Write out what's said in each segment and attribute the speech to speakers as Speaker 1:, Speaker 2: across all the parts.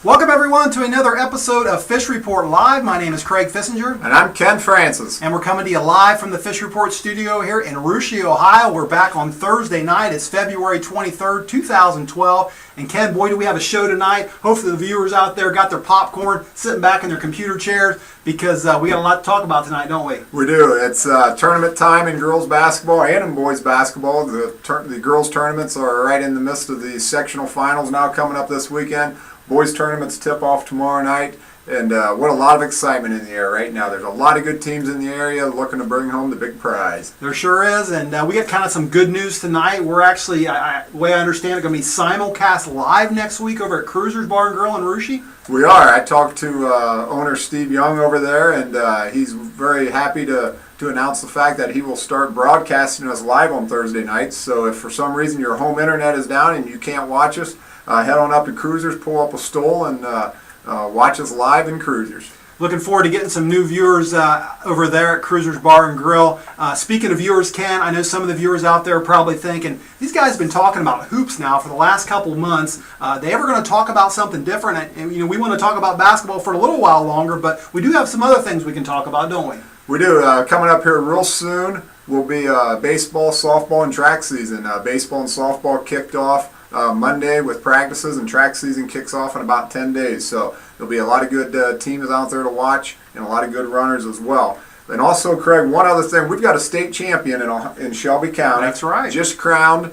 Speaker 1: Welcome everyone to another episode of Fish Report Live. My name is Craig Fissinger.
Speaker 2: And I'm Ken Francis.
Speaker 1: And we're coming to you live from the Fish Report studio here in Russia, Ohio. We're back on Thursday night. It's February 23rd, 2012. And Ken, boy, do we have a show tonight. Hopefully the viewers out there got their popcorn, sitting back in their computer chairs, because we got a lot to talk about tonight, don't we?
Speaker 2: We do. It's tournament time in girls basketball and in boys basketball. The girls tournaments are right in the midst of the sectional finals now coming up this weekend. Boys tournaments tip off tomorrow night, and what a lot of excitement in the air right now. There's a lot of good teams in the area looking to bring home the big prize.
Speaker 1: There sure is, and we got kind of some good news tonight. We're actually, the way I understand it, going to be simulcast live next week over at Cruiser's Bar and Grill in Russia.
Speaker 2: We are. I talked to owner Steve Young over there, and he's very happy to announce the fact that he will start broadcasting us live on Thursday nights. So if for some reason your home internet is down and you can't watch us, head on up to Cruisers, pull up a stool, and watch us live in Cruisers.
Speaker 1: Looking forward to getting some new viewers over there at Cruisers Bar and Grill. Speaking of viewers, Ken, I know some of the viewers out there are probably thinking, these guys have been talking about hoops now for the last couple months. They ever going to talk about something different? And we want to talk about basketball for a little while longer, but we do have some other things we can talk about, don't we?
Speaker 2: We do. Coming up here real soon will be baseball, softball, and track season. Baseball and softball kicked off Monday with practices, and track season kicks off in about 10 days. So there'll be a lot of good teams out there to watch and a lot of good runners as well. And also, Craig, one other thing, we've got a state champion in Shelby County.
Speaker 1: That's right.
Speaker 2: Just crowned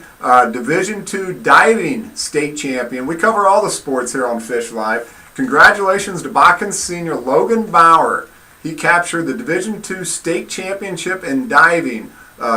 Speaker 2: Division II diving state champion. We cover all the sports here on Fish Live. Congratulations to Bakken senior Logan Bauer. He captured the Division II state championship in diving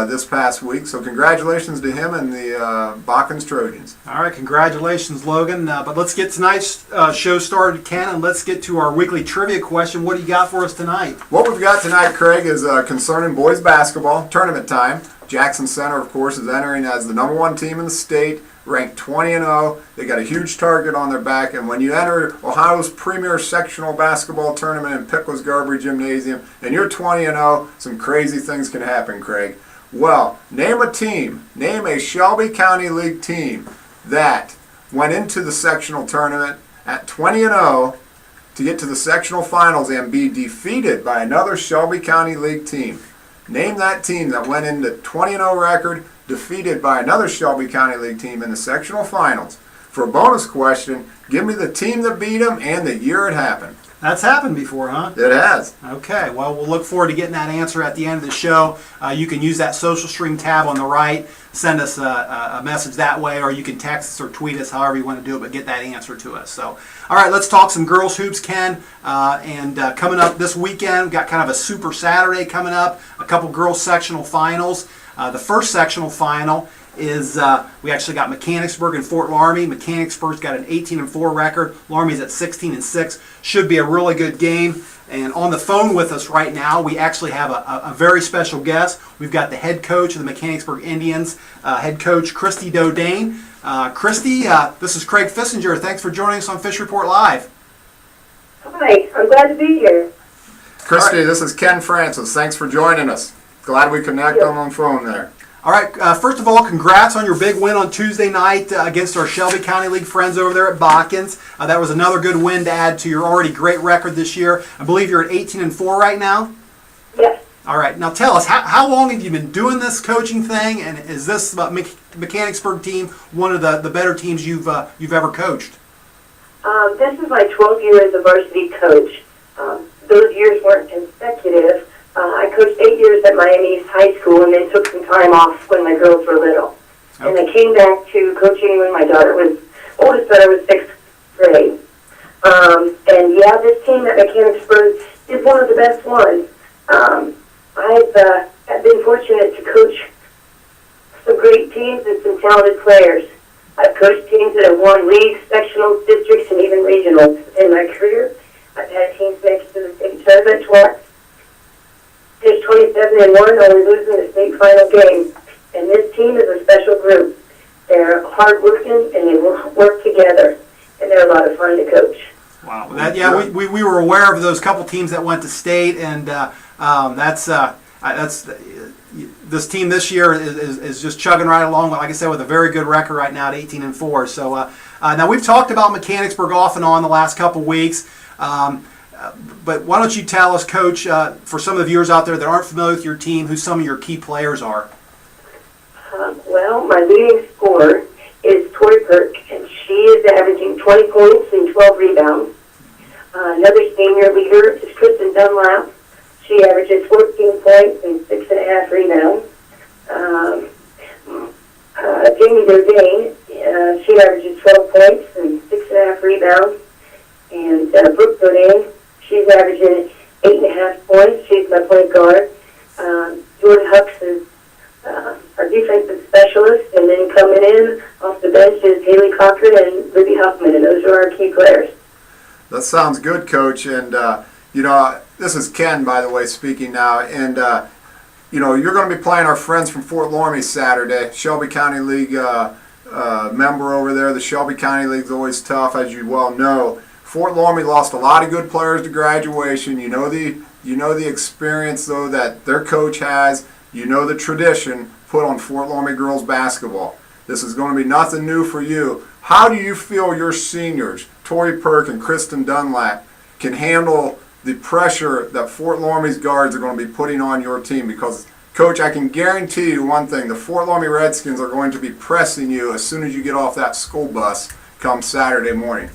Speaker 2: this past week. So congratulations to him and the Bakken's Trojans.
Speaker 1: All right, congratulations, Logan. But let's get tonight's show started, Ken, and let's get to our weekly trivia question. What do you got for us tonight?
Speaker 2: What we've got tonight, Craig, is concerning boys basketball, tournament time. Jackson Center, of course, is entering as the #1 team in the state, ranked 20-0. They got a huge target on their back, and when you enter Ohio's premier sectional basketball tournament in Pickles Garbry Gymnasium, and you're 20-0, some crazy things can happen, Craig. Well, name a team, name a Shelby County League team that went into the sectional tournament at 20-0 to get to the sectional finals and be defeated by another Shelby County League team. Name that team that went into 20-0 record, defeated by another Shelby County League team in the sectional finals. For a bonus question, give me the team that beat them and the year it happened.
Speaker 1: That's happened before, huh?
Speaker 2: It has.
Speaker 1: Okay, well, we'll look forward to getting that answer at the end of the show. You can use that social stream tab on the right, send us a message that way, or you can text us or tweet us, however you want to do it, but get that answer to us. So, all right, let's talk some girls hoops, Ken. And coming up this weekend, we've got kind of a Super Saturday coming up, a couple girls sectional finals. The first sectional final is we actually got Mechanicsburg and Fort Laramie. Mechanicsburg's got an 18-4 record. Laramie's at 16-6. Should be a really good game. And on the phone with us right now, we actually have a very special guest. We've got the head coach of the Mechanicsburg Indians, head coach Christie Dodane. Christie, this is Craig Fissinger. Thanks for joining us on Fish Report Live.
Speaker 3: Hi, I'm glad to be here.
Speaker 2: Christie, right. This is Ken Francis. Thanks for joining us. Glad we connect on the phone there.
Speaker 1: All right, first of all, congrats on your big win on Tuesday night against our Shelby County League friends over there at Bakken's. That was another good win to add to your already great record this year. I believe you're at 18-4 right now?
Speaker 3: Yes.
Speaker 1: All right, now tell us, how long have you been doing this coaching thing, and is this Mechanicsburg team one of the better teams you've ever coached?
Speaker 3: This is my 12th year as a varsity coach. Those years weren't consecutive. I coached 8 years at Miami East High School and then took some time off when my girls were little. Okay. And I came back to coaching when my oldest daughter was 6th grade. And yeah, this team at Mechanicsburg is one of the best ones. I've been fortunate to coach some great teams and some talented players. I've coached teams that have won leagues, sectionals, districts, and even regionals. In my career, I've had teams make it to the state tournament twice. There's 27-1, only losing the state final game. And this team is a special group. They're hard-working, and they work together. And they're a lot of fun to coach.
Speaker 1: Wow. We were aware of those couple teams that went to state, and that's this team this year is just chugging right along. Like I said, with a very good record right now at 18-4. So now we've talked about Mechanicsburg off and on the last couple weeks. But why don't you tell us, Coach, for some of the viewers out there that aren't familiar with your team, who some of your key players are?
Speaker 3: Well, my leading scorer is Tori Perk, and she is averaging 20 points and 12 rebounds. Another senior leader is Kristen Dunlap. She averages 14 points and 6.5 rebounds. Jamie Dodane, she averages 12 points and 6.5 rebounds. And Brooke Dodane, she's averaging 8.5 points. She's my point guard. Jordan Hucks is our defensive specialist. And then coming in off the bench is Haley Cochran and Libby Huffman. And those are our key players.
Speaker 2: That sounds good, Coach. And, this is Ken, by the way, speaking now. And, you're going to be playing our friends from Fort Loramie Saturday. Shelby County League member over there. The Shelby County League's always tough, as you well know. Fort Loramie lost a lot of good players to graduation. You know the experience, though, that their coach has. You know the tradition put on Fort Loramie girls basketball. This is going to be nothing new for you. How do you feel your seniors, Tori Perk and Kristen Dunlap, can handle the pressure that Fort Loramie's guards are going to be putting on your team? Because, Coach, I can guarantee you one thing. The Fort Loramie Redskins are going to be pressing you as soon as you get off that school bus come Saturday morning.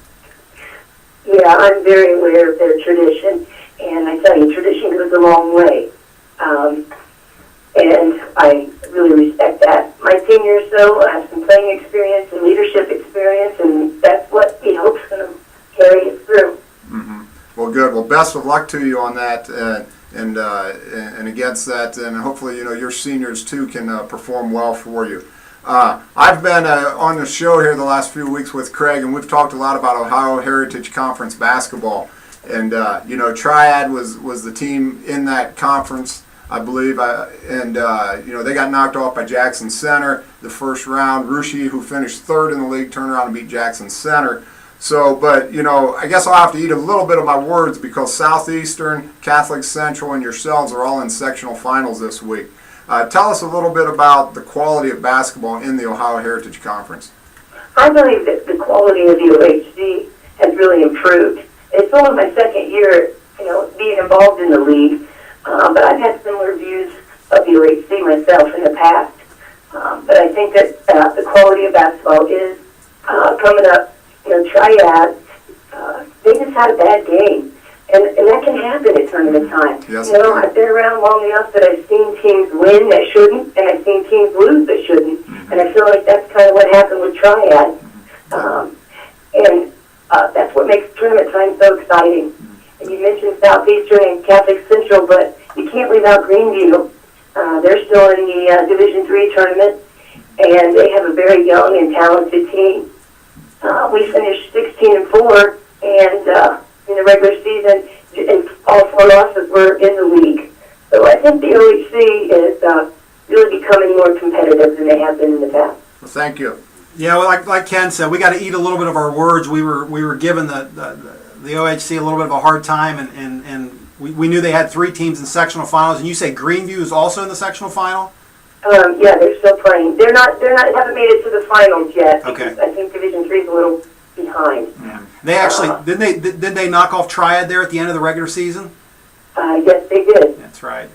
Speaker 3: Yeah, I'm very aware of their tradition. And I tell you, tradition goes a long way. And I really respect that. My seniors, though, have some playing experience and leadership experience, and that's what we hope is going to carry us through.
Speaker 2: Mm-hmm. Well, good. Well, best of luck to you on that and against that, and hopefully, your seniors, too, can perform well for you. I've been on the show here the last few weeks with Craig, and we've talked a lot about Ohio Heritage Conference basketball. And, Triad was the team in that conference, I believe, they got knocked off by Jackson Center the first round. Rushi, who finished third in the league, turned around and beat Jackson Center. So, but, I guess I'll have to eat a little bit of my words because Southeastern, Catholic Central, and yourselves are all in sectional finals this week. Tell us a little bit about the quality of basketball in the Ohio Heritage Conference.
Speaker 3: I believe that the quality of the OHC has really improved. It's only my second year, being involved in the league. But I've had similar views of the OHC myself in the past. But I think that the quality of basketball is coming up. Triad, they just had a bad game. And that can happen at tournament time.
Speaker 2: Yes,
Speaker 3: I've been around long enough that I've seen teams win that shouldn't, and I've seen teams lose that shouldn't. Mm-hmm. And I feel like that's kind of what happened with Triad. And that's what makes tournament time so exciting. And you mentioned Southeastern and Catholic Central, but you can't leave out Greenview. They're still in the Division III tournament, and they have a very young and talented team. We finished 16-4, and in the regular season, and all 4 losses were in the league. So I think the OHC is really becoming more competitive than they have been in the past.
Speaker 2: Well, thank you.
Speaker 1: Yeah, well, like Ken said, we got to eat a little bit of our words. We were given the OHC a little bit of a hard time, and we knew they had 3 teams in sectional finals. And you say Greenview is also in the sectional final?
Speaker 3: Yeah, they're still playing. They're not haven't made it to the finals yet.
Speaker 1: Okay.
Speaker 3: I think Division III is a little behind.
Speaker 1: Yeah. They actually didn't they knock off Triad there at the end of the regular season?
Speaker 3: Yes, they did.
Speaker 1: That's right.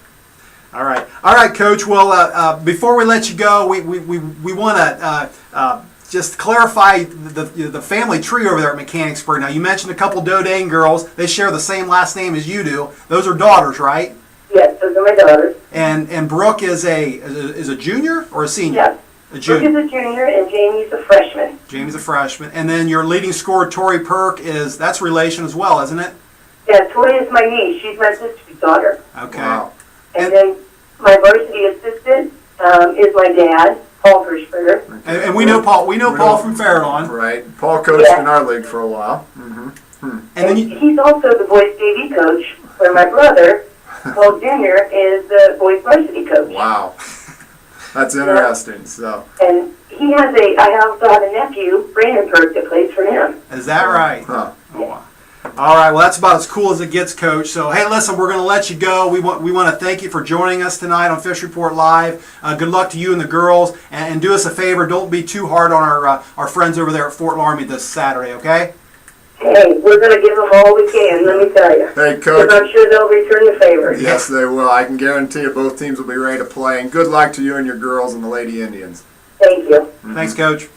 Speaker 1: All right, Coach. Well, before we let you go, we want to just clarify the family tree over there at Mechanicsburg. Now, you mentioned a couple Dodane girls. They share the same last name as you do. Those are daughters, right?
Speaker 3: Yes, those are my daughters.
Speaker 1: And Brooke is a junior or a senior?
Speaker 3: Yes.
Speaker 1: A junior.
Speaker 3: Brooke is a junior and Jamie's a freshman.
Speaker 1: Jamie's a freshman. And then your leading scorer, Tori Perk, that's relation as well, isn't it?
Speaker 3: Yeah, Tori is my niece. She's my sister's daughter.
Speaker 1: Okay.
Speaker 2: Wow.
Speaker 3: And then my varsity assistant is my dad, Paul Hirschberger.
Speaker 1: And we know Paul. We know Paul from Fairlawn.
Speaker 2: Right. Paul coached in our league for a while. Mm-hmm.
Speaker 1: And then
Speaker 3: he's also the boys' JV coach, where my brother, Paul Jr., is the boys' varsity coach.
Speaker 2: Wow. That's interesting. So.
Speaker 3: And I also have a nephew, Brandon Perk, that plays for him.
Speaker 1: Is that right?
Speaker 2: Huh.
Speaker 1: Oh, wow. All right, well, that's about as cool as it gets, Coach. So, hey, listen, we're going to let you go. We want to thank you for joining us tonight on Fish Report Live. Good luck to you and the girls, and do us a favor, don't be too hard on our friends over there at Fort Laramie this Saturday, okay?
Speaker 3: Hey, we're going to give them all we can, let me tell you.
Speaker 2: Hey, Coach.
Speaker 3: Because I'm sure they'll return the favor.
Speaker 2: Yes, they will. I can guarantee you both teams will be ready to play. And good luck to you and your girls and the Lady Indians.
Speaker 3: Thank you.
Speaker 1: Thanks, Coach.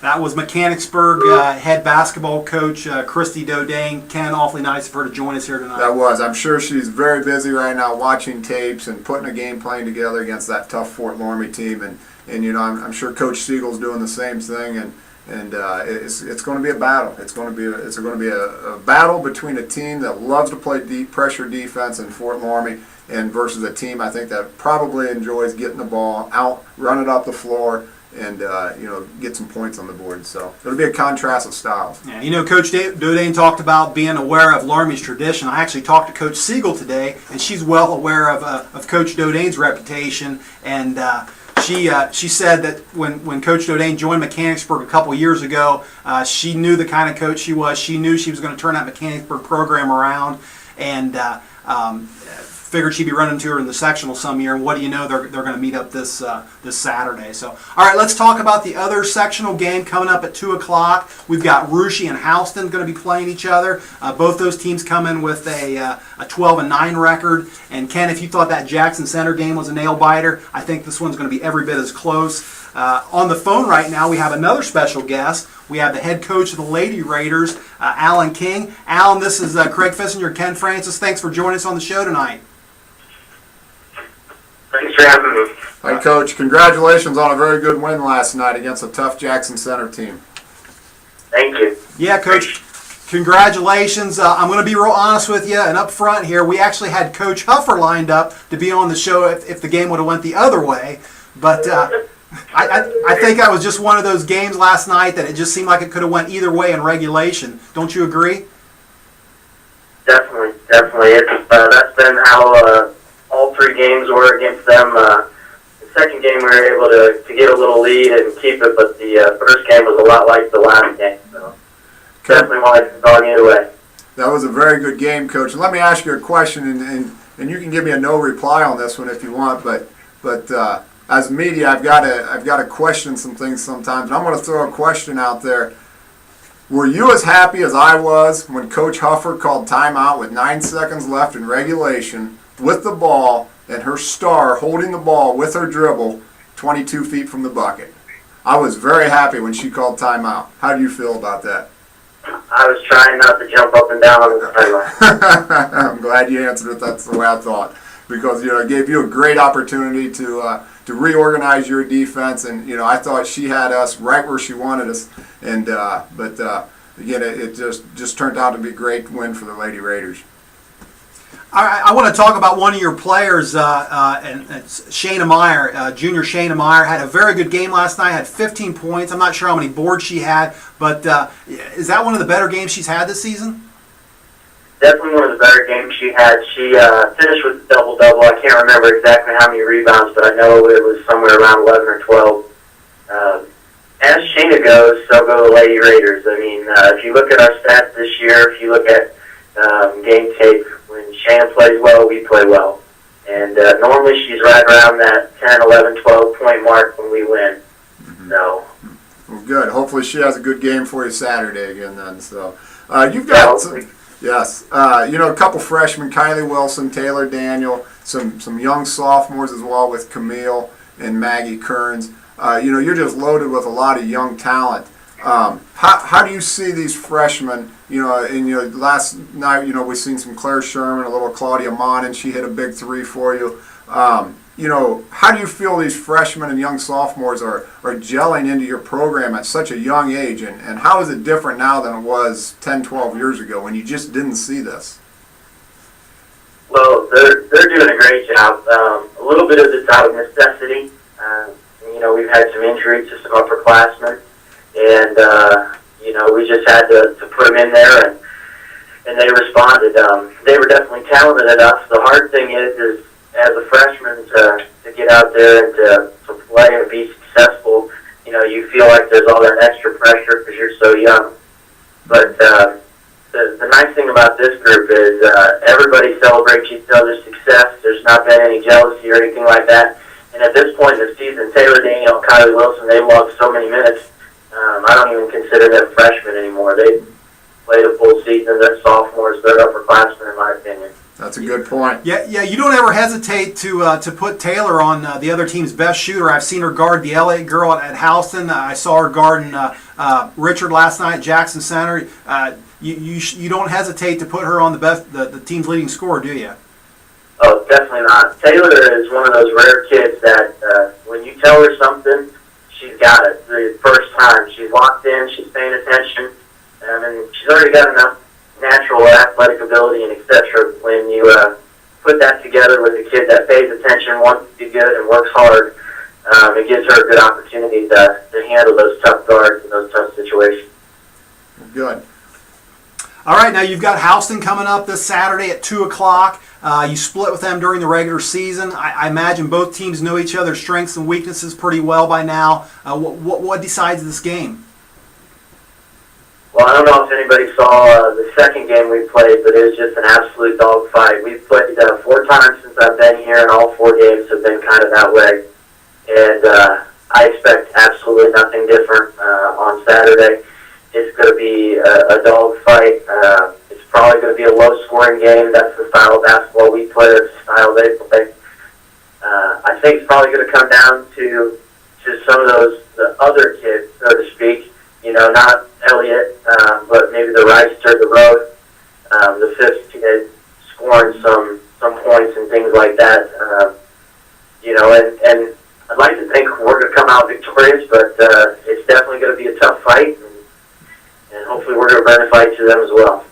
Speaker 1: That was Mechanicsburg head basketball coach Christie Dodane. Ken, awfully nice of her to join us here tonight.
Speaker 2: That was. I'm sure she's very busy right now watching tapes and putting a game plan together against that tough Fort Laramie team. And you know, I'm sure Coach Siegel's doing the same thing. And it's going to be a battle. It's going to be a battle between a team that loves to play deep pressure defense in Fort Laramie and versus a team I think that probably enjoys getting the ball out, run it up the floor, and you know, get some points on the board. So it'll be a contrast of styles.
Speaker 1: Yeah, you know, Coach Dodane talked about being aware of Laramie's tradition. I actually talked to Coach Siegel today, and she's well aware of Coach Dodane's reputation. And she said that when Coach Dodane joined Mechanicsburg a couple years ago, she knew the kind of coach she was. She knew she was going to turn that Mechanicsburg program around, and figured she'd be running to her in the sectional some year, and what do you know, they're going to meet up this Saturday. So, all right, let's talk about the other sectional game coming up at 2 o'clock. We've got Russia and Houston going to be playing each other. Both those teams come in with a 12-9 record. And Ken, if you thought that Jackson Center game was a nail-biter, I think this one's going to be every bit as close. On the phone right now, we have another special guest. We have the head coach of the Lady Raiders, Allan King. Allan, this is Craig Fissinger, Ken Francis. Thanks for joining us on the show tonight.
Speaker 4: Thanks for having me.
Speaker 2: Hi, Coach. Congratulations on a very good win last night against a tough Jackson Center team.
Speaker 4: Thank you.
Speaker 1: Yeah, Coach. Congratulations. I'm going to be real honest with you and up front here. We actually had Coach Huffer lined up to be on the show if the game would have went the other way. But I think that was just one of those games last night that it just seemed like it could have went either way in regulation. Don't you agree?
Speaker 4: Definitely. It's, that's been how all three games were against them. The second game we were able to get a little lead and keep it, but the first game was a lot like the last game. So definitely wanted to dog either way.
Speaker 2: That was a very good game, Coach. And let me ask you a question, and you can give me a no reply on this one if you want. But as media, I've got to question some things sometimes. And I'm going to throw a question out there. Were you as happy as I was when Coach Huffer called timeout with 9 seconds left in regulation with the ball and her star holding the ball with her dribble 22 feet from the bucket? I was very happy when she called timeout. How do you feel about that?
Speaker 4: I was trying not to jump up and down on the sideline.
Speaker 2: I'm glad you answered it. That's the way I thought, because it gave you a great opportunity to reorganize your defense, and I thought she had us right where she wanted us, and but again, it just turned out to be a great win for the Lady Raiders.
Speaker 1: I want to talk about one of your players, and it's Shayna Meyer, junior Shayna Meyer, had a very good game last night, had 15 points. I'm not sure how many boards she had, but is that one of the better games she's had this season?
Speaker 4: Definitely one of the better games she had. She finished with a double-double. I can't remember exactly how many rebounds, but I know it was somewhere around 11 or 12. As Shayna goes, so go the Lady Raiders. I mean, if you look at our stats this year, if you look at game tape, when Shayna plays well, we play well. And normally she's right around that 10, 11, 12-point mark when we win. So.
Speaker 2: Well, good. Hopefully she has a good game for you Saturday again then. So you've got yes, a couple freshmen, Kylie Wilson, Taylor Daniel, some young sophomores as well with Camille and Maggie Kearns. You're just loaded with a lot of young talent. How do you see these freshmen? Last night, we've seen some Claire Sherman, a little Claudia Monin. She hit a big three for you. How do you feel these freshmen and young sophomores are gelling into your program at such a young age? And how is it different now than it was 10, 12 years ago when you just didn't see this?
Speaker 4: Well, they're doing a great job. A little bit of it's out of necessity. We've had some injuries to some upperclassmen, and we just had to put them in there, and they responded. They were definitely talented enough. The hard thing is as a freshman to get out there and to play and be successful. You feel like there's all that extra pressure because you're so young. But the nice thing about this group is everybody celebrates each other's success. There's not been any jealousy or anything like that. And at this point in the season, Taylor Daniel and Kylie Wilson, they logged so many minutes. I don't even consider them freshmen anymore. They played a full season. They're sophomores. They're upperclassmen, in my opinion.
Speaker 2: That's a good point.
Speaker 1: Yeah, you don't ever hesitate to put Taylor on the other team's best shooter. I've seen her guard the LA girl at Houston. I saw her guarding Richard last night at Jackson Center. You don't hesitate to put her on the team's leading scorer, do you?
Speaker 4: Oh, definitely not. Taylor is one of those rare kids that when you tell her something, she's got it. The first time, she's locked in, she's paying attention, and she's already got enough natural athletic ability and etc. When you put that together with a kid that pays attention, wants to be good, and works hard, it gives her a good opportunity to handle those tough guards and those tough situations.
Speaker 2: Good.
Speaker 1: All right, now you've got Houston coming up this Saturday at 2 o'clock. You split with them during the regular season. I imagine both teams know each other's strengths and weaknesses pretty well by now. What decides this game?
Speaker 4: Well, I don't know if anybody saw the second game we played, but it was just an absolute dogfight. We've played 4 times since I've been here, and all 4 games have been kind of that way. And I expect absolutely nothing different on Saturday. It's going to be a dogfight. It's probably going to be a low-scoring game. That's the style of basketball we play. That's the style they play. I think it's probably going to come down to some of the other kids, so to speak. You know, not Elliott, but maybe the Reister, the Road, the fifth kid scoring some points and things like that. You know, and I'd like to think we're going to come out victorious, but it's definitely going to be a tough fight, and hopefully we're going to bring a fight to them as well.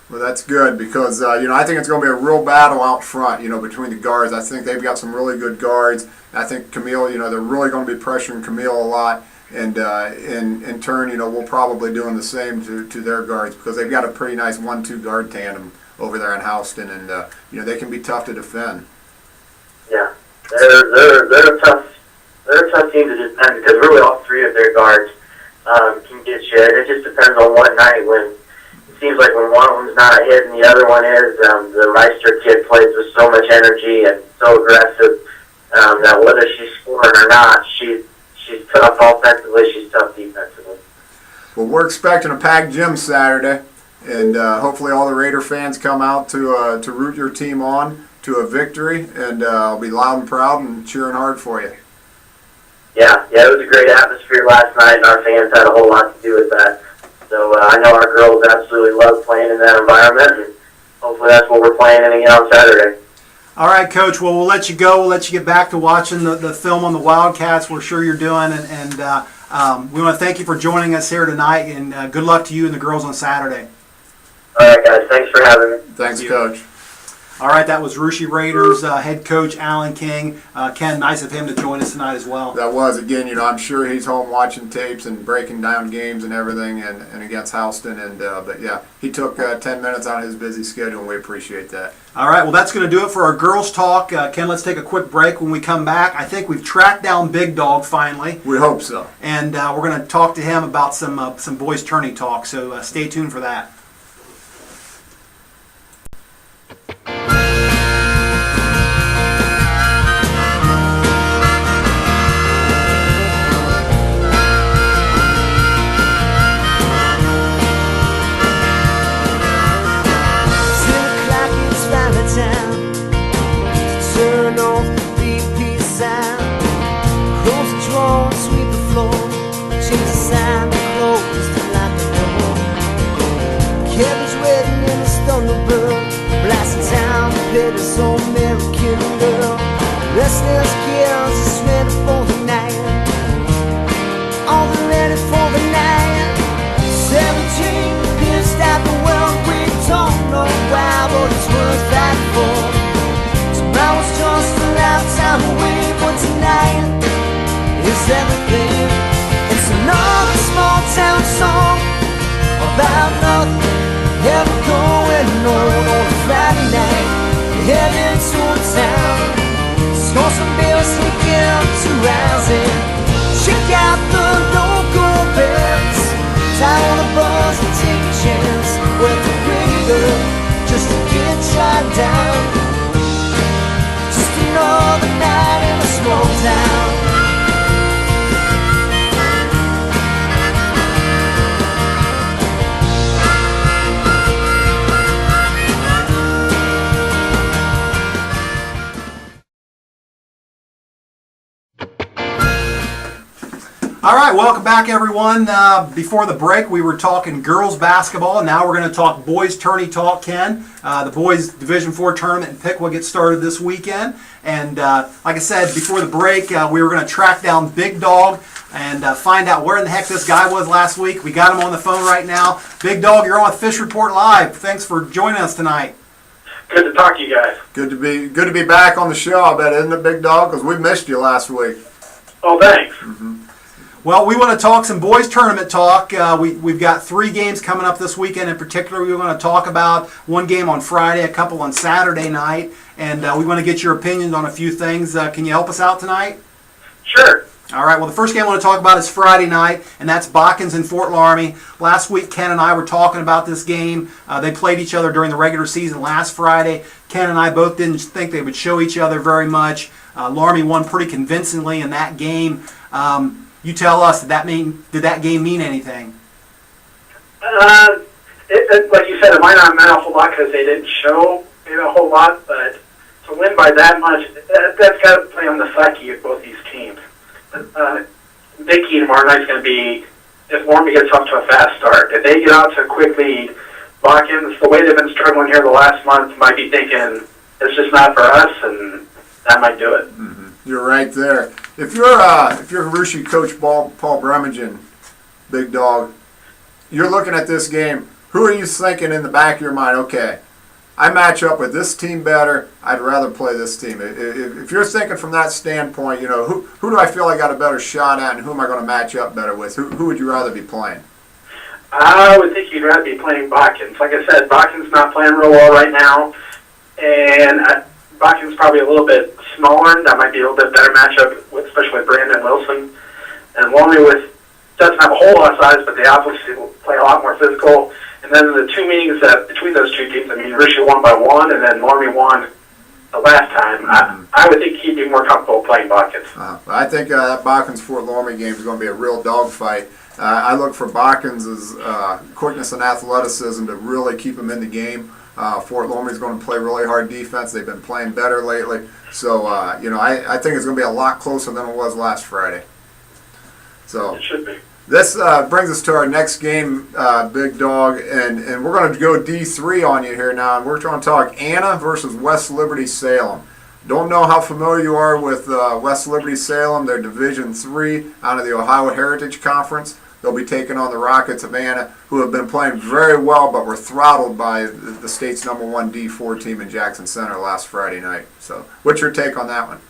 Speaker 2: Well, that's good because, I think it's going to be a real battle out front, between the guards. I think they've got some really good guards. I think Camille, they're really going to be pressuring Camille a lot. And in turn, we'll probably doing the same to their guards because they've got a pretty nice 1-2 guard tandem over there in Houston, and they can be tough to defend.
Speaker 4: Yeah, they're a tough team to defend because really all 3 of their guards can get you. And it just depends on what night. When it seems like when one of them's not hitting, the other one is. The Reister kid plays with so much energy and so aggressive that whether she's scoring or not, she's tough offensively, she's tough defensively.
Speaker 2: Well, we're expecting a packed gym Saturday, and hopefully all the Raider fans come out to root your team on to a victory, and I'll be loud and proud and cheering hard for you.
Speaker 4: Yeah, it was a great atmosphere last night, and our fans had a whole lot to do with that. So I know our girls absolutely love playing in that environment, and hopefully that's what we're playing in again on Saturday.
Speaker 1: All right, Coach. Well, we'll let you go. We'll let you get back to watching the film on the Wildcats. We're sure you're doing, and we want to thank you for joining us here tonight, and good luck to you and the girls on Saturday.
Speaker 4: All right, guys. Thanks for having me.
Speaker 2: Thanks, Coach.
Speaker 1: All right, that was Russia Raiders head coach Allan King. Ken, nice of him to join us tonight as well.
Speaker 2: That was, again, I'm sure he's home watching tapes and breaking down games and everything and against Houston. But, yeah, he took 10 minutes out of his busy schedule, and we appreciate that.
Speaker 1: All right, well, that's going to do it for our girls' talk. Ken, let's take a quick break. When we come back, I think we've tracked down Big Dog finally.
Speaker 2: We hope so.
Speaker 1: And we're going to talk to him about some boys' tourney talk, so stay tuned for that.
Speaker 5: This old American girl, restless girls just ready for the night. All they're ready for the night. 17, pissed at the world, we don't know why, but it's worth fighting for. Tomorrow's just a lifetime away, but tonight is everything. It's another small town song about nothing ever going on a Friday night. Heading to a town, score some bills, sneak into rising. Check out the local bands, tie on the bus and take a chance with
Speaker 1: All right, welcome back, everyone. Before the break, we were talking girls basketball, and now we're going to talk boys tourney talk, Ken. The boys Division IV tournament in Piqua gets started this weekend. And like I said, before the break, we were going to track down Big Dog and find out where in the heck this guy was last week. We got him on the phone right now. Big Dog, you're on Fish Report Live. Thanks for joining us tonight.
Speaker 6: Good to talk to you guys.
Speaker 2: Good to be back on the show, I bet, isn't it, Big Dog? Because we missed you last week.
Speaker 6: Oh, thanks.
Speaker 1: Well, we want to talk some boys tournament talk. We've got 3 games coming up this weekend in particular. We want to talk about one game on Friday, a couple on Saturday night, and we want to get your opinions on a few things. Can you help us out tonight?
Speaker 6: Sure.
Speaker 1: All right, well, the first game I want to talk about is Friday night, and that's Botkins and Fort Laramie. Last week, Ken and I were talking about this game. They played each other during the regular season last Friday. Ken and I both didn't think they would show each other very much. Laramie won pretty convincingly in that game. You tell us, did that game mean anything?
Speaker 6: Like you said, it might not have meant a whole lot because they didn't show maybe a whole lot, but to win by that much, that's got to play on the psyche of both these teams. Big key tomorrow night's going to be if Laramie gets off to a fast start. If they get out to a quick lead, Botkins, the way they've been struggling here the last month, might be thinking it's just not for us, and that might do it.
Speaker 2: Mm-hmm. You're right there. If you're Rushi coach Paul Bremagen, Big Dog, you're looking at this game. Who are you thinking in the back of your mind? Okay, I match up with this team better. I'd rather play this team. If you're thinking from that standpoint, you know, who do I feel I got a better shot at, and who am I going to match up better with? Who would you rather be playing?
Speaker 6: I would think you'd rather be playing Botkins. Like I said, Botkins not playing real well right now, and Botkins probably a little bit smaller. That might be a little bit better matchup, especially with Brandon Wilson. And Laramie doesn't have a whole lot of size, but they obviously will play a lot more physical. And then the 2 meetings between those 2 teams, I mean, Rishi won by 1, and then Laramie won the last time. I would think he'd be more comfortable playing Botkins.
Speaker 2: I think that Botkins-Fort Laramie game is going to be a real dogfight. I look for Botkins' quickness and athleticism to really keep him in the game. Fort Laramie is going to play really hard defense. They've been playing better lately. So, I think it's going to be a lot closer than it was last Friday. So
Speaker 6: It should be.
Speaker 2: this brings us to our next game, Big Dog, and we're going to go D3 on you here now, and we're going to talk Anna versus West Liberty Salem. Don't know how familiar you are with West Liberty Salem. They're Division III out of the Ohio Heritage Conference. They'll be taking on the Rockets of Anna, who have been playing very well, but were throttled by the state's #1 D4 team in Jackson Center last Friday night. So, what's your take on that one?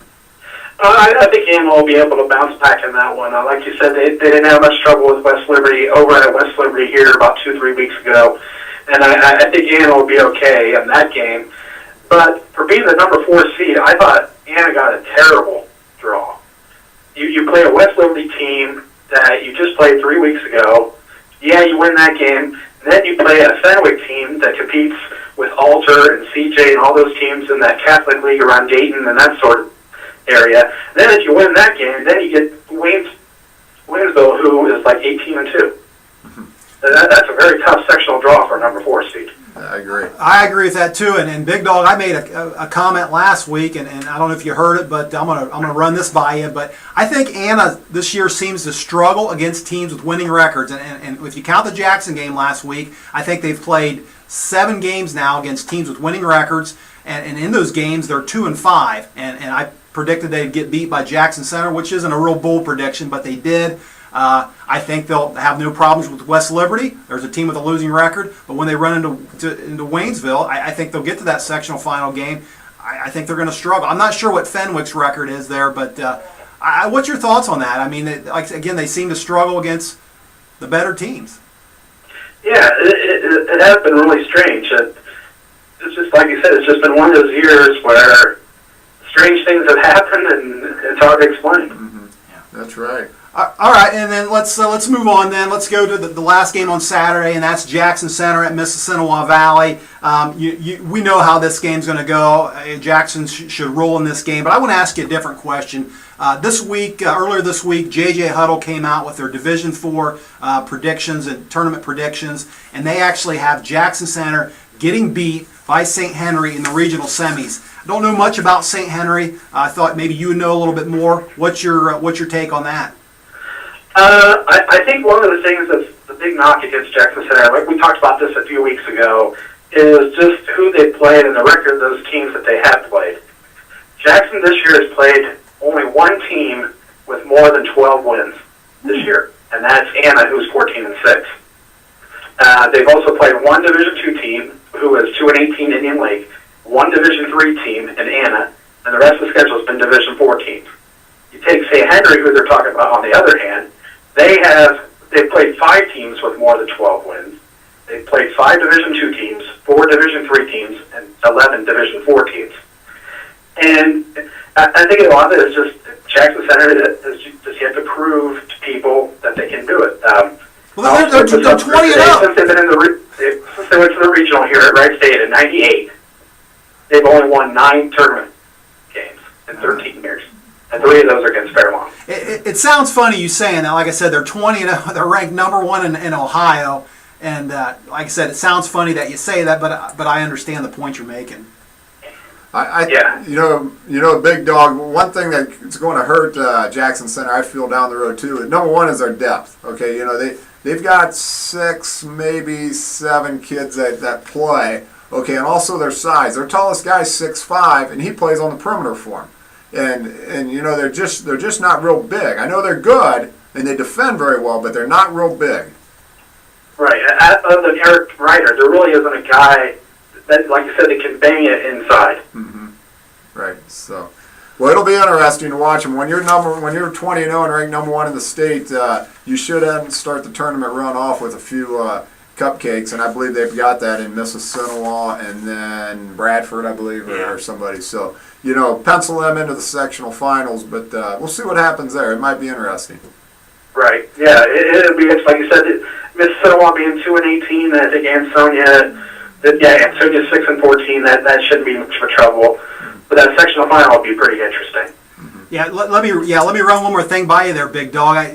Speaker 6: I think Anna will be able to bounce back in that one. Like you said, they didn't have much trouble with West Liberty over at West Liberty here about 2-3 weeks ago, and I think Anna will be okay in that game. But for being the #4 seed, I thought Anna got a terrible draw. You play a West Liberty team that you just played 3 weeks ago. Yeah, you win that game. And then you play a Fenwick team that competes with Alter and CJ and all those teams in that Catholic League around Dayton and that sort of area. Then if you win that game, then you get Waynesville, who is like 18-2. That's a very tough sectional draw for a #4 seed.
Speaker 2: I agree.
Speaker 1: I agree with that too. And Big Dog, I made a comment last week, and I don't know if you heard it, but I'm gonna run this by you. But I think Anna this year seems to struggle against teams with winning records. And if you count the Jackson game last week, I think they've played 7 games now against teams with winning records. And in those games, they're 2-5. And I predicted they'd get beat by Jackson Center, which isn't a real bold prediction, but they did. I think they'll have no problems with West Liberty. There's a team with a losing record, but when they run into Waynesville, I think they'll get to that sectional final game. I think they're going to struggle. I'm not sure what Fenwick's record is there, but what's your thoughts on that? I mean, again, they seem to struggle against the better teams.
Speaker 6: Yeah, it has been really strange. It's just like you said, it's just been one of those years where strange things have happened, and it's hard to explain.
Speaker 2: Mm-hmm. Yeah. That's right.
Speaker 1: All right, and then let's move on. Then let's go to the last game on Saturday, and that's Jackson Center at Mississinawa Valley. We know how this game's going to go. Jackson should roll in this game, but I want to ask you a different question. Earlier this week, JJ Huddle came out with their Division IV predictions and tournament predictions, and they actually have Jackson Center getting beat by St. Henry in the regional semis. I don't know much about St. Henry. I thought maybe you would know a little bit more. What's your take on that?
Speaker 6: I think one of the things that's the big knock against Jackson Center, like we talked about this a few weeks ago, is just who they played and the record of those teams that they have played. Jackson this year has played only one team with more than 12 wins this year, and that's Anna, who's 14-6. They've also played one Division II team, who is 2-18 Indian Lake, one Division III team in Anna, and the rest of the schedule has been Division IV teams. You take, say, Henry, who they're talking about on the other hand, they've played 5 teams with more than 12 wins. They've played 5 Division II teams, 4 Division III teams, and 11 Division IV teams. And I think a lot of it is just Jackson Center has just yet to prove to people that they can do it.
Speaker 1: Well, they're 20-0.
Speaker 6: Since they've been since they went to the regional here at Wright State in '98, they've only won 9 tournament games in 13 years. And 3 of those are against Fairlawn.
Speaker 1: It sounds funny you saying that. Like I said, they're 20-0. They're ranked number 1 in Ohio. And like I said, it sounds funny that you say that, but I understand the point you're making.
Speaker 2: Yeah. You know, Big Dog, one thing that's going to hurt Jackson Center, I feel, down the road, too, number one is their depth. Okay, you know, they've got 6, maybe 7 kids that play. Okay, and also their size. Their tallest guy's 6'5", and he plays on the perimeter for them. And you know, they're just not real big. I know they're good, and they defend very well, but they're not real big.
Speaker 6: Right. Other than Eric Ryder, there really isn't a guy that, like you said, that can bang it inside.
Speaker 2: Mm-hmm. Right. So, well, it'll be interesting to watch them. When you're 20-0 and ranked number 1 in the state, you should start the tournament run off with a few cupcakes, and I believe they've got that in Mississinawa and then Bradford, I believe, or somebody. So, you know, pencil them into the sectional finals, but we'll see what happens there. It might be interesting.
Speaker 6: Right. Yeah. It'll be. It's like you said. Mississinawa being 2-18, and I think Ansonia's 6-14. That shouldn't be much of a trouble. But that sectional final will be pretty interesting.
Speaker 1: Yeah, let me run one more thing by you there, Big Dog.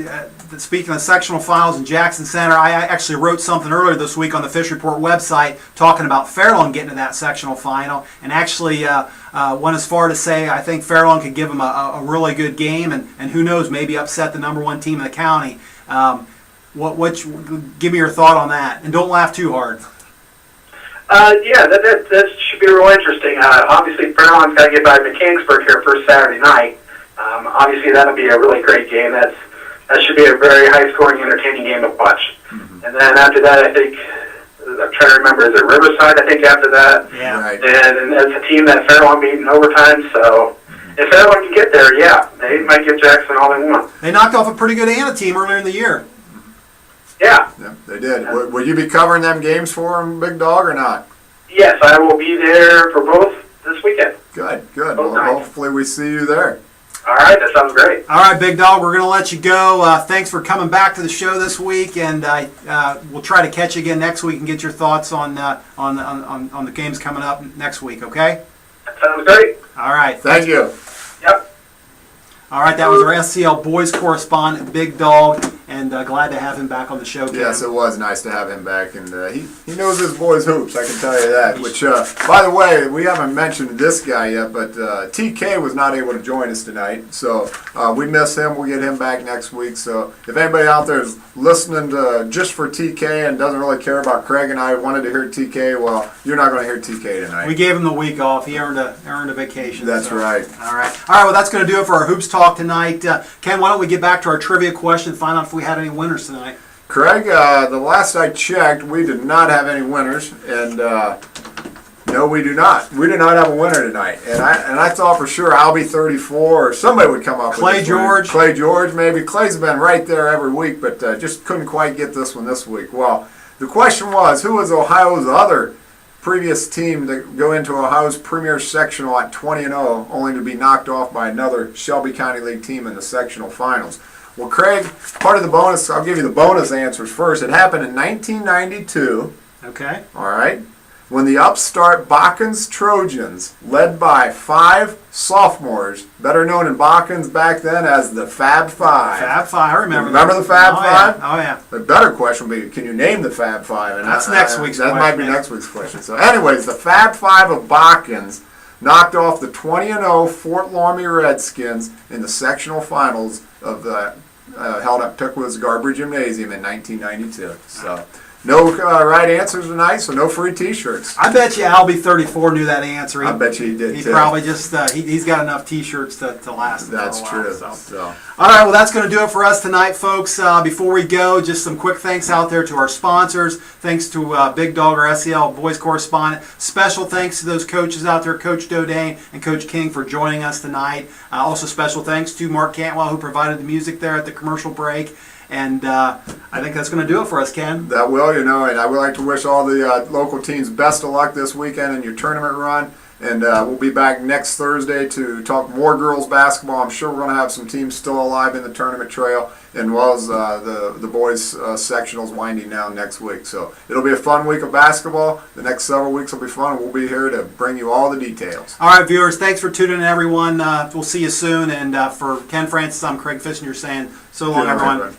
Speaker 1: Speaking of sectional finals in Jackson Center, I actually wrote something earlier this week on the Fish Report website talking about Fairlawn getting to that sectional final, and actually went as far to say I think Fairlawn could give them a really good game, and who knows, maybe upset the number 1 team in the county. Give me your thought on that, and don't laugh too hard.
Speaker 6: Yeah, that should be real interesting. Obviously, Fairlawn's got to get by Mechanicsburg here first Saturday night. Obviously, that'll be a really great game. That should be a very high-scoring, entertaining game to watch. Mm-hmm. And then after that, I think, I'm trying to remember, is it Riverside, I think, after that?
Speaker 1: Yeah.
Speaker 2: Right.
Speaker 6: And it's a team that Fairlawn beat in overtime, so if Fairlawn can get there, yeah, they might give Jackson all they want.
Speaker 1: They knocked off a pretty good Anna team earlier in the year.
Speaker 6: Yeah.
Speaker 2: Yeah, they did. Yeah. Will you be covering them games for them, Big Dog, or not?
Speaker 6: Yes, I will be there for both this weekend.
Speaker 2: Good. Well, hopefully we see you there.
Speaker 6: All right, that sounds great.
Speaker 1: All right, Big Dog, we're going to let you go. Thanks for coming back to the show this week, and we'll try to catch you again next week and get your thoughts on the games coming up next week, okay?
Speaker 6: That sounds great.
Speaker 1: All right.
Speaker 2: Thank you.
Speaker 6: Yep.
Speaker 1: All right, that was our SCL boys correspondent, Big Dog, and glad to have him back on the show, Ken.
Speaker 2: Yes, it was nice to have him back, and he knows his boys' hoops, I can tell you that. Which, by the way, we haven't mentioned this guy yet, but TK was not able to join us tonight, so we miss him. We'll get him back next week. So if anybody out there is listening to just for TK and doesn't really care about Craig and I wanted to hear TK, well, you're not going to hear TK tonight.
Speaker 1: We gave him the week off. He earned a vacation.
Speaker 2: That's right.
Speaker 1: All right. Well, that's going to do it for our Hoops Talk tonight. Ken, why don't we get back to our trivia question and find out if we had any winners tonight?
Speaker 2: Craig, the last I checked, we did not have any winners, and no, we do not. We do not have a winner tonight, and I thought for sure I'll be 34 or somebody would come up with
Speaker 1: Clay George.
Speaker 2: Clay George, maybe. Clay's been right there every week, but just couldn't quite get this one this week. Well, the question was, who was Ohio's other previous team to go into Ohio's Premier Sectional at 20-0, only to be knocked off by another Shelby County League team in the sectional finals? Well, Craig, part of the bonus, I'll give you the bonus answers first. It happened in 1992.
Speaker 1: Okay.
Speaker 2: All right. When the upstart Bakkens Trojans, led by 5 sophomores, better known in Bakkens back then as the Fab Five.
Speaker 1: Fab Five, I remember.
Speaker 2: Remember the Fab Five?
Speaker 1: Yeah. Oh, yeah.
Speaker 2: The better question would be, can you name the Fab Five? And
Speaker 1: that's next week's question.
Speaker 2: That might be next week's question. So anyways, the Fab Five of Bakkens knocked off the 20-0 Fort Laramie Redskins in the sectional finals of the held at Pickwoods Garbage Gymnasium in 1992. So no right answers tonight, so no free T-shirts.
Speaker 1: I bet you Albie 34 knew that answer.
Speaker 2: I bet you he did
Speaker 1: He
Speaker 2: too.
Speaker 1: probably just he's got enough T-shirts to last him
Speaker 2: That's
Speaker 1: for a while.
Speaker 2: true.
Speaker 1: So. All right, well, that's going to do it for us tonight, folks. Before we go, just some quick thanks out there to our sponsors. Thanks to Big Dog, our SEL boys correspondent. Special thanks to those coaches out there, Coach Dodane and Coach King, for joining us tonight. Also, special thanks to Mark Cantwell, who provided the music there at the commercial break. And I think that's going to do it for us, Ken.
Speaker 2: That will, and I would like to wish all the local teams best of luck this weekend in your tournament run. And we'll be back next Thursday to talk more girls basketball. I'm sure we're going to have some teams still alive in the tournament trail, and well as the boys sectionals winding down next week. So it'll be a fun week of basketball. The next several weeks will be fun, and we'll be here to bring you all the details.
Speaker 1: All right, viewers, thanks for tuning in, everyone. We'll see you soon. And for Ken Francis, I'm Craig Fissinger saying so long, everyone.